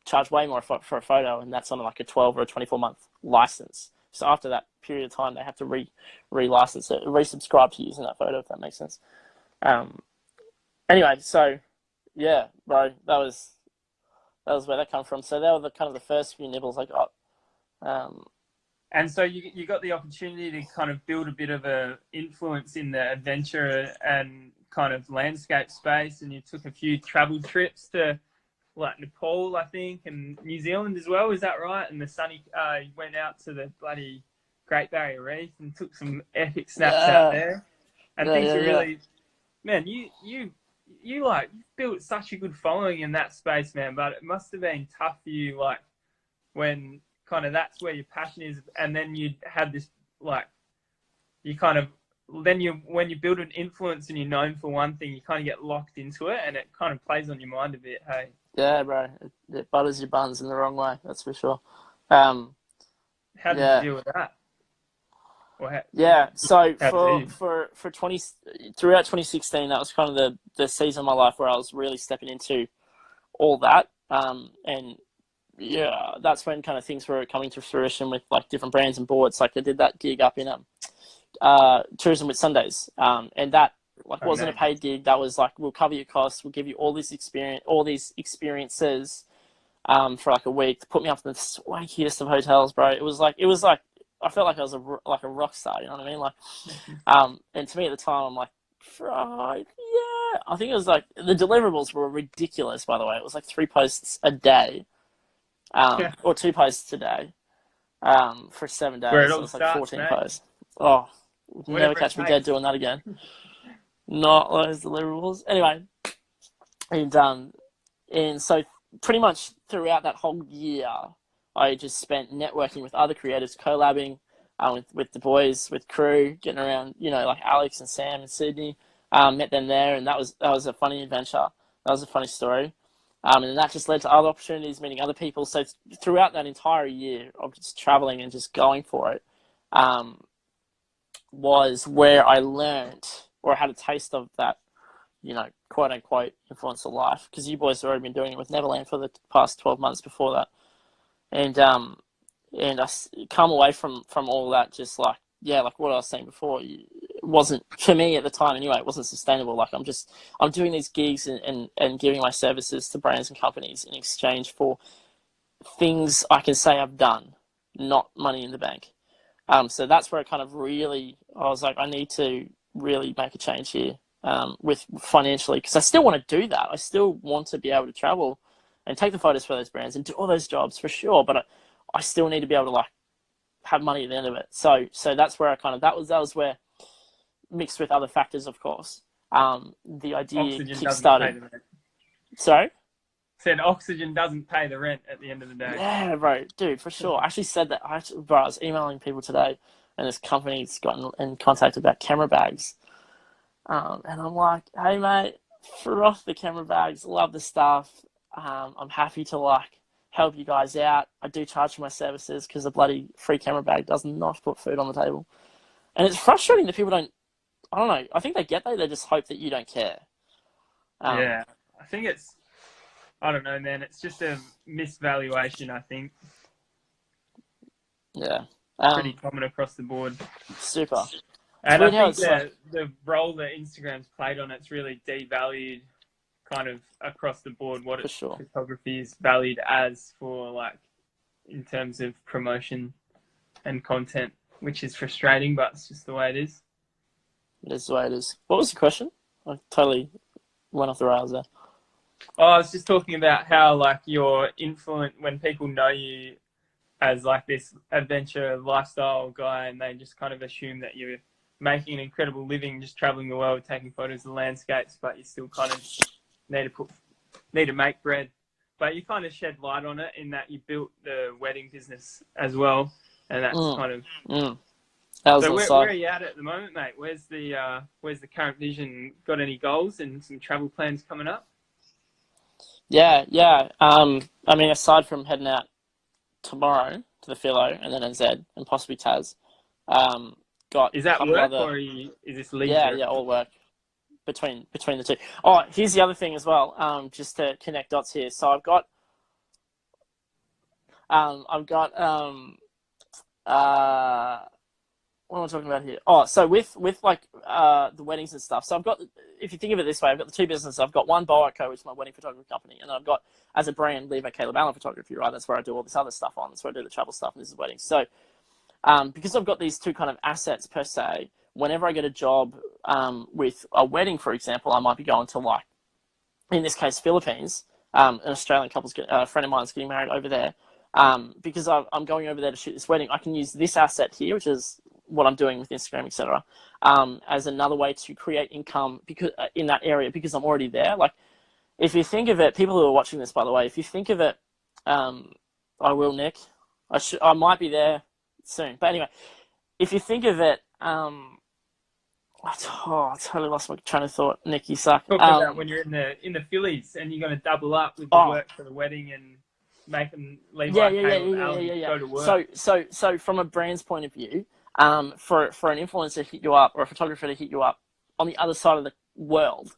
charge way more for a photo, and that's on like a 12 or a 24-month license. So after that period of time, they have to re-license it, resubscribe to using that photo, if that makes sense. Anyway, so yeah, bro, that was where that come from. So they were the kind of the first few nibbles I got. And so you got the opportunity to kind of build a bit of a influence in the adventure and kind of landscape space, and you took a few travel trips to like Nepal, I think, and New Zealand as well. Is that right? And you went out to the bloody Great Barrier Reef and took some epic snaps out there. And things are really, man, you've built such a good following in that space, man. But it must have been tough for you, like when kind of that's where your passion is, and then you had this like you kind of then when you build an influence and you're known for one thing, you kind of get locked into it, and it kind of plays on your mind a bit. Hey. Yeah, bro. It butters your buns in the wrong way. That's for sure. How did you deal with that? So for 20 throughout 2016, that was kind of the season of my life where I was really stepping into all that. And yeah, that's when kind of things were coming to fruition with like different brands and boards. Like I did that gig up in Tourism with Sundays, and that like wasn't a paid gig. That was like, we'll cover your costs, we'll give you all these experiences for like a week, to put me up in the swankiest of hotels, bro. It was like I felt like I was a rock star, you know what I mean? Like, and to me at the time, I'm like, right, yeah. I think it was like the deliverables were ridiculous. By the way, it was like 3 posts a day, or 2 posts a day, for 7 days. Where it so all it was like starts, 14 mate. posts. Oh, never catch me dead doing that again. Not those deliverables. Anyway, and so pretty much throughout that whole year, I just spent networking with other creatives, collabing with the boys, with crew, getting around, you know, like Alex and Sam in Sydney. Met them there, and that was a funny adventure. That was a funny story. And that just led to other opportunities, meeting other people. So throughout that entire year of just traveling and just going for it, was where I learned or had a taste of that, you know, quote unquote influencer life. Because you boys have already been doing it with Neverland for the past 12 months before that. And I come away from all that just like, yeah, like what I was saying before, it wasn't, for me at the time anyway, it wasn't sustainable. Like I'm doing these gigs and giving my services to brands and companies in exchange for things I can say I've done, not money in the bank. So that's where it kind of really, I was like, I need to really make a change here, with financially, because I still want to do that. I still want to be able to travel and take the photos for those brands and do all those jobs for sure. But I still need to be able to like have money at the end of it. So that's where I kind of, that was where, mixed with other factors, of course, the idea kickstarted. Sorry? Said oxygen doesn't pay the rent at the end of the day. Yeah, bro, dude, for sure. I actually said that. I was emailing people today, and this company's gotten in contact about camera bags. And I'm like, hey, mate, froth the camera bags. Love the stuff. I'm happy to like help you guys out. I do charge for my services because the bloody free camera bag does not put food on the table. And it's frustrating that people don't, I don't know, I think they get that. They just hope that you don't care. Yeah, I think it's, I don't know, man. It's just a misvaluation, I think. Yeah. Pretty common across the board. Super. And I think the role that Instagram's played on it's really devalued kind of across the board what photography is valued as for, like, in terms of promotion and content, which is frustrating, but it's just the way it is. It is the way it is. What was the question? I totally went off the rails there. Oh, I was just talking about how, like, your influence, when people know you as, like, this adventure lifestyle guy, and they just kind of assume that you're making an incredible living just traveling the world, taking photos of the landscapes, but you still kind of need to make bread. But you kind of shed light on it in that you built the wedding business as well, and that's kind of... So where are you at the moment, mate? Where's the current vision? Got any goals and some travel plans coming up? Yeah. I mean, aside from heading out tomorrow to the Philo and then NZ and possibly Taz, is that work or is this leisure? Yeah, all work between the two. Oh, here's the other thing as well. Just to connect dots here. So I've got what am I talking about here? Oh, so with like the weddings and stuff. So I've got, if you think of it this way, I've got the two businesses. I've got one Boa Co, which is my wedding photography company, and I've got as a brand Levi Allan photography, right? That's where I do all this other stuff on. That's where I do the travel stuff, and this is weddings. So because I've got these two kind of assets per se, whenever I get a job with a wedding, for example, I might be going to, like, in this case, Philippines. An Australian couple's a friend of mine's getting married over there. Because I'm going over there to shoot this wedding, I can use this asset here, which is what I'm doing with Instagram, etc., as another way to create income because in that area, because I'm already there. Like, if you think of it, people who are watching this, by the way, if you think of it, I will, Nick. I might be there soon. But anyway, if you think of it, I totally lost my train of thought. Nick, you suck. Talking about when you're in the Phillies and you're going to double up with the work for the wedding and make them Levi, Caleb, Allan go to work. So from a brand's point of view, for an influencer to hit you up or a photographer to hit you up on the other side of the world,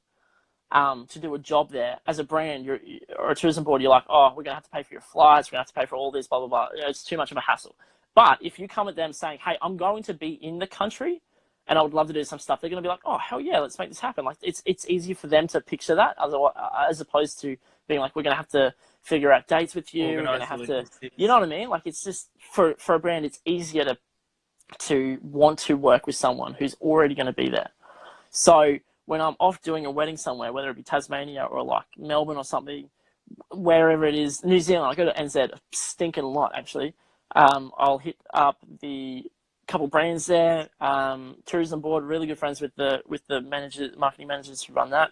to do a job there as a brand, or a tourism board, you're like, oh, we're gonna have to pay for your flights, we're gonna have to pay for all this, blah blah blah. It's too much of a hassle. But if you come at them saying, hey, I'm going to be in the country and I would love to do some stuff, they're gonna be like, oh hell yeah, let's make this happen. Like it's easier for them to picture that as opposed to being like, we're gonna have to figure out dates with you, we're gonna have to, you know what I mean? Like it's just for a brand, it's easier to want to work with someone who's already going to be there. So when I'm off doing a wedding somewhere, whether it be Tasmania or like Melbourne or something, wherever it is, New Zealand, I go to NZ a stinking lot actually. I'll hit up the couple brands there, tourism board, really good friends with the marketing managers who run that,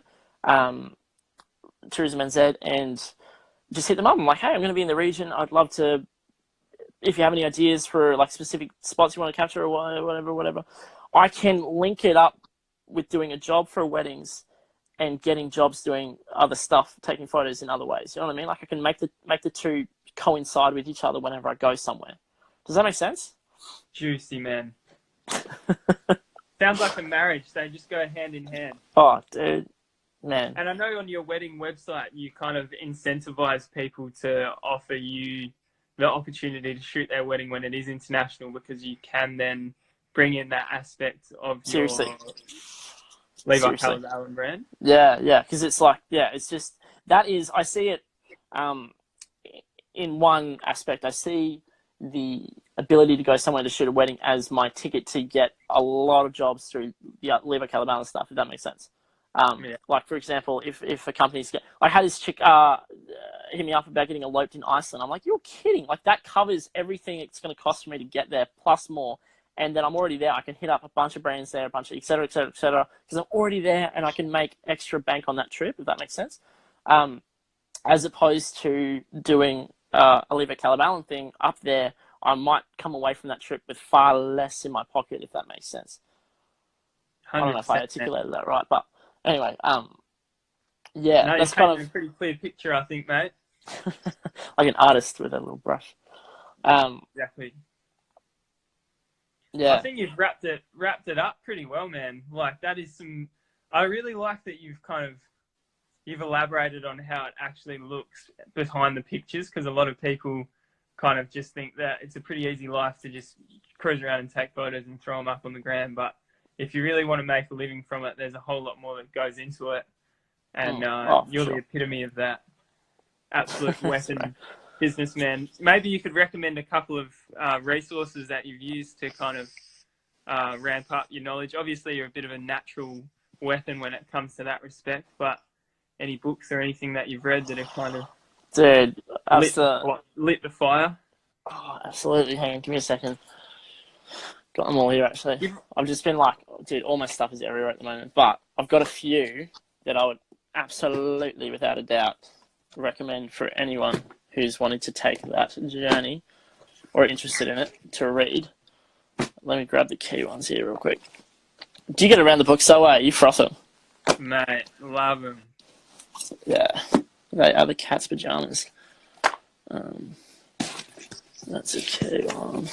Tourism NZ, and just hit them up. I'm like, hey, I'm going to be in the region. I'd love to, if you have any ideas for like specific spots you want to capture or whatever, I can link it up with doing a job for weddings and getting jobs doing other stuff, taking photos in other ways. You know what I mean? Like I can make the two coincide with each other whenever I go somewhere. Does that make sense? Juicy, man. Sounds like a marriage. They just go hand in hand. Oh, dude. Man. And I know on your wedding website, you kind of incentivize people to offer you the opportunity to shoot their wedding when it is international, because you can then bring in that aspect of your Levi, Caleb, Allan brand. Yeah, because it's like, it's just, that is, I see it in one aspect. I see the ability to go somewhere to shoot a wedding as my ticket to get a lot of jobs through the Levi, Caleb, Allan stuff, if that makes sense. Like, for example, if a company's I had this chick hit me up about getting eloped in Iceland. I'm like, you're kidding. Like, that covers everything it's going to cost for me to get there, plus more. And then I'm already there. I can hit up a bunch of brands there, a bunch of et cetera, because I'm already there and I can make extra bank on that trip, if that makes sense. As opposed to doing a Levi, Caleb, Allan thing up there, I might come away from that trip with far less in my pocket, if that makes sense. I don't know if I articulated that right, but anyway, yeah, no, that's kind of a pretty clear picture, I think, mate. Like an artist with a little brush. Exactly. Yeah, I think you've wrapped it up pretty well, man. Like, that is some. I really like that you've elaborated on how it actually looks behind the pictures, because a lot of people kind of just think that it's a pretty easy life to just cruise around and take photos and throw them up on the gram, but if you really want to make a living from it, there's a whole lot more that goes into it. And you're the epitome of that. Absolute weapon businessman. Maybe you could recommend a couple of resources that you've used to kind of ramp up your knowledge. Obviously, you're a bit of a natural weapon when it comes to that respect, but any books or anything that you've read that have kind of lit the fire? Oh, absolutely. Hang on, give me a second. Got them all here, actually. I've just been like, dude, all my stuff is everywhere at the moment. But I've got a few that I would absolutely, without a doubt, recommend for anyone who's wanting to take that journey or interested in it to read. Let me grab the key ones here real quick. Do you get around the book so well? You froth them? Mate, love them. Yeah. They are the cat's pajamas. That's a key one.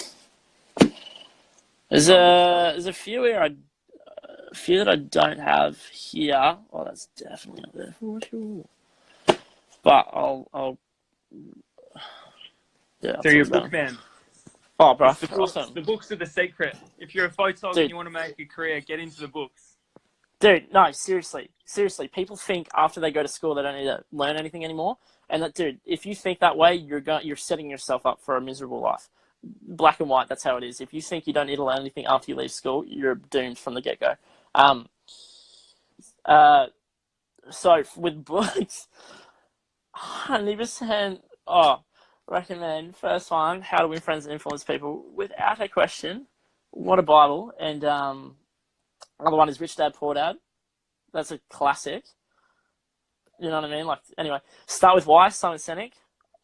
There's a few here that I don't have here. Oh, that's definitely up there for sure. But I'll yeah. So you're a book man. Oh, bro, awesome. The books are the secret. If you're a photographer and you want to make a career, get into the books. Dude, no, seriously. People think after they go to school they don't need to learn anything anymore. And that, dude, if you think that way, you're setting yourself up for a miserable life. Black and white, that's how it is. If you think you don't need to learn anything after you leave school, you're doomed from the get-go. So with books, 100%, recommend. First one, How to Win Friends and Influence People, without a question. What a Bible. And another one is Rich Dad, Poor Dad. That's a classic. You know what I mean? Like, anyway, Start With Why, Simon Sinek.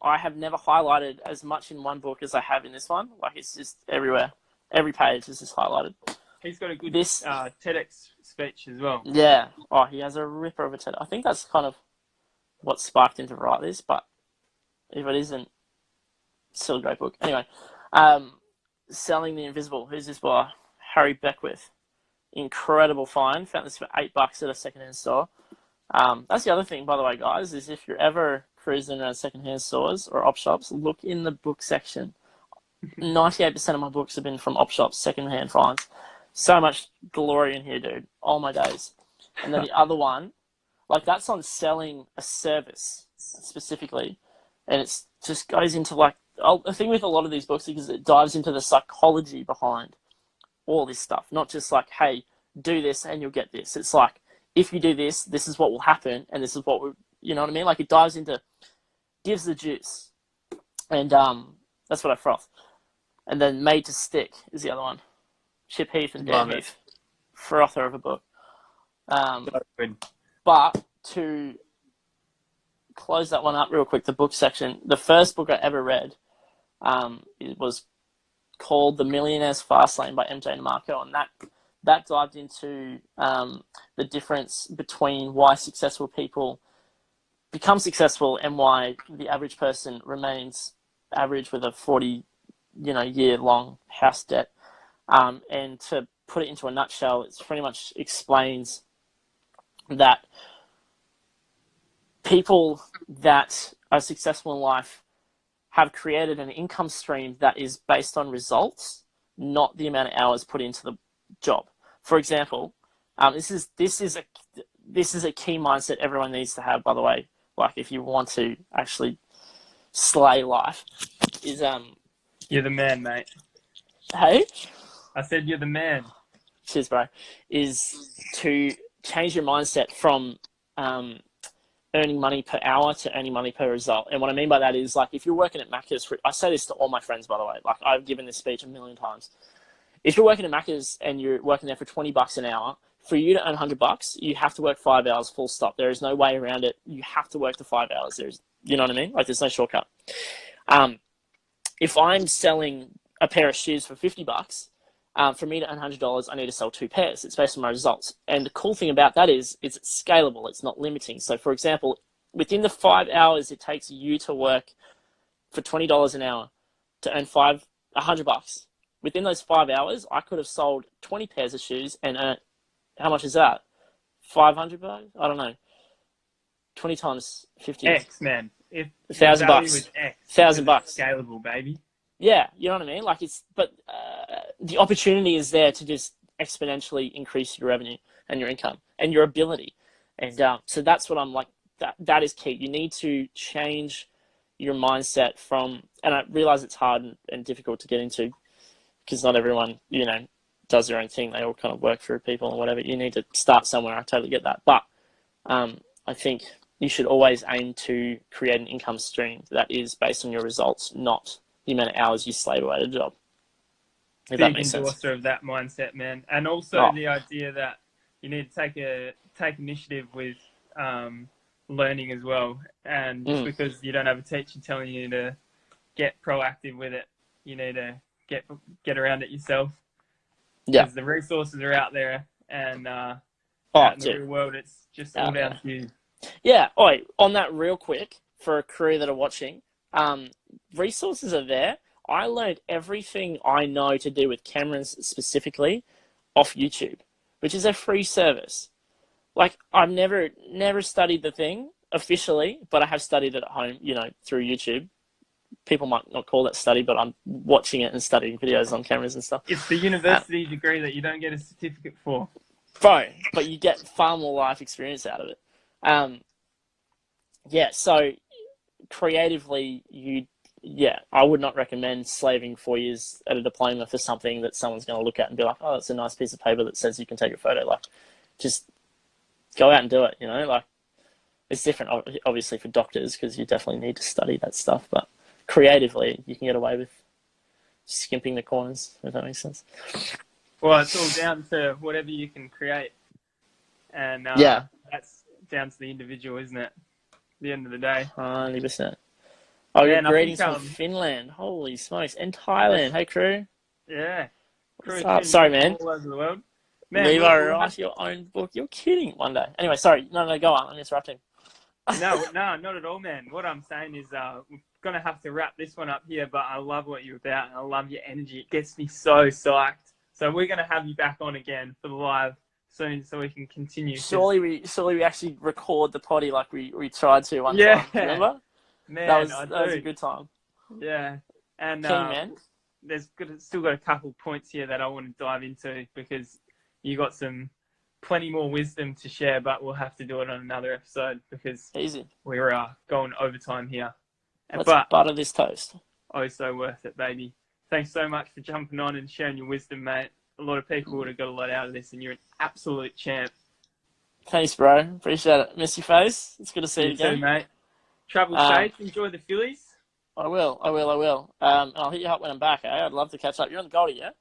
I have never highlighted as much in one book as I have in this one. Like, it's just everywhere. Every page is just highlighted. He's got a good This, TEDx speech as well. yeah. Oh, he has a ripper of a TED. I think that's kind of what sparked him to write this, but if it isn't, it's still a great book. Anyway, Selling the Invisible. Who's this by? Harry Beckwith. Incredible find. Found this for $8 at a secondhand store. That's the other thing, by the way, guys, is if you're ever cruising around secondhand stores or op shops, look in the book section. 98% of my books have been from op shops, secondhand finds. So much glory in here, dude. All my days. And then the other one, like, that's on selling a service specifically. And it just goes into, like, the thing with a lot of these books is it dives into the psychology behind all this stuff. Not just like, hey, do this and you'll get this. It's like, if you do this, this is what will happen, and this is what you know what I mean? Like, it dives into, gives the juice. And that's what I froth. And then Made to Stick is the other one. Chip Heath and Dan Heath. Frother of a book. But to close that one up real quick, the book section, the first book I ever read, it was called The Millionaires Fastlane by MJ Namarco, and that dived into the difference between why successful people become successful and why the average person remains average with a 40-year-long house debt. And to put it into a nutshell, it pretty much explains that people that are successful in life have created an income stream that is based on results, not the amount of hours put into the job. For example, this is a key mindset everyone needs to have, by the way. Like, if you want to actually slay life, is You're the man, mate. Hey, I said you're the man. cheers, bro. Is to change your mindset from earning money per hour to earning money per result. And what I mean by that is, like, if you're working at Macca's, I say this to all my friends, by the way, like, I've given this speech a million times. If you're working at Macca's and you're working there for $20 an hour, for you to earn $100, you have to work 5 hours full stop. There is no way around it. You have to work the 5 hours. You know what I mean? Like, there's no shortcut. If I'm selling a pair of shoes for $50, for me to earn $100, I need to sell 2 pairs. It's based on my results. And the cool thing about that is it's scalable. It's not limiting. So, for example, within the 5 hours it takes you to work for $20 an hour to earn $100. Within those 5 hours, I could have sold 20 pairs of shoes and earned, how much is that? $500? I don't know. 20 times 50. X, man. If $1,000 was X, $1,000. Scalable, baby. Yeah, you know what I mean? Like, but the opportunity is there to just exponentially increase your revenue and your income and your ability. And so that's what I'm like, that is key. You need to change your mindset from, and I realize it's hard and difficult to get into because not everyone, does their own thing. They all kind of work for people or whatever. You need to start somewhere. I totally get that. But I think you should always aim to create an income stream that is based on your results, not the amount of hours you slave away at a job. If that makes sense. Endorser of that mindset, man. And also the idea that you need to take initiative with learning as well. And just because you don't have a teacher telling you to get proactive with it, you need to get around it yourself. Yeah. Because the resources are out there, and out in the real world, it's just all down to you. Yeah. On that real quick, for a crew that are watching, resources are there. I learned everything I know to do with cameras specifically off YouTube, which is a free service. Like, I've never studied the thing officially, but I have studied it at home, through YouTube. People might not call that study, but I'm watching it and studying videos on cameras and stuff. It's the university degree that you don't get a certificate for. Bro, but you get far more life experience out of it. So creatively, I would not recommend slaving 4 years at a diploma for something that someone's going to look at and be like, oh, it's a nice piece of paper that says you can take a photo. Like, just go out and do it, Like, it's different, obviously, for doctors because you definitely need to study that stuff. But creatively, you can get away with skimping the corners, if that makes sense. Well, it's all down to whatever you can create. And that's down to the individual, isn't it? At the end of the day. 100%. Oh, your Man, I greetings think from Finland. Holy smokes. And Thailand. Hey, crew. yeah, What's crew up? tuning Sorry, in man. all over the world. Man, Levi, we'll have write your own book. You're kidding. One day. Anyway, sorry. No, go on. I'm interrupting. no, not at all, man. What I'm saying is, we're gonna have to wrap this one up here. But I love what you're about, and I love your energy. It gets me so psyched. So we're gonna have you back on again for the live soon, so we can continue. Surely we actually record the potty like we tried to one Yeah, time. Do you remember? man, That was a good time. Yeah, and Keen, man. there's still got a couple of points here that I want to dive into because you got plenty more wisdom to share, but we'll have to do it on another episode because Easy. we're going overtime here. Let's But butter this toast. oh, so worth it, baby. Thanks so much for jumping on and sharing your wisdom, mate. A lot of people would have got a lot out of this, and you're an absolute champ. Thanks, bro. Appreciate it. Miss your face. It's good to see you again. Too, mate. Travel safe. Enjoy the Phillies. I will. I'll hit you up when I'm back. I'd love to catch up. You're on the Goldie, yeah?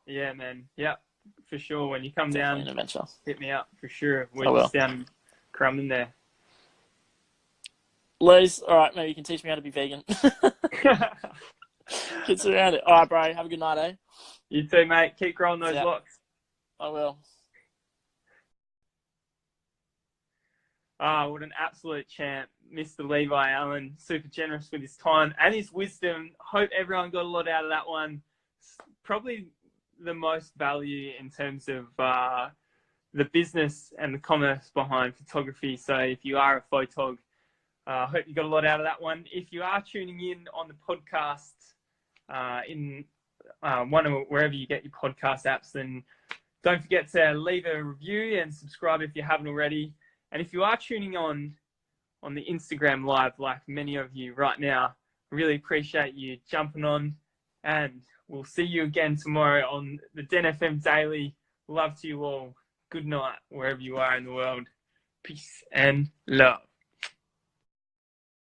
Yeah, man. Yep, for sure. When you come Definitely down, an adventure. hit me up for sure. I will. We're just down crumbing there. Liz, all right, maybe you can teach me how to be vegan. Get surrounded. All right, bro. Have a good night, eh? You too, mate. Keep growing those locks. I will. What an absolute champ. Mr. Levi Allan, super generous with his time and his wisdom. Hope everyone got a lot out of that one. Probably the most value in terms of the business and the commerce behind photography. So if you are a photog, I hope you got a lot out of that one. If you are tuning in on the podcast in wherever you get your podcast apps, then don't forget to leave a review and subscribe if you haven't already. And if you are tuning on the Instagram live, like many of you right now, I really appreciate you jumping on. And we'll see you again tomorrow on the Den FM Daily. Love to you all. Good night, wherever you are in the world. Peace and love.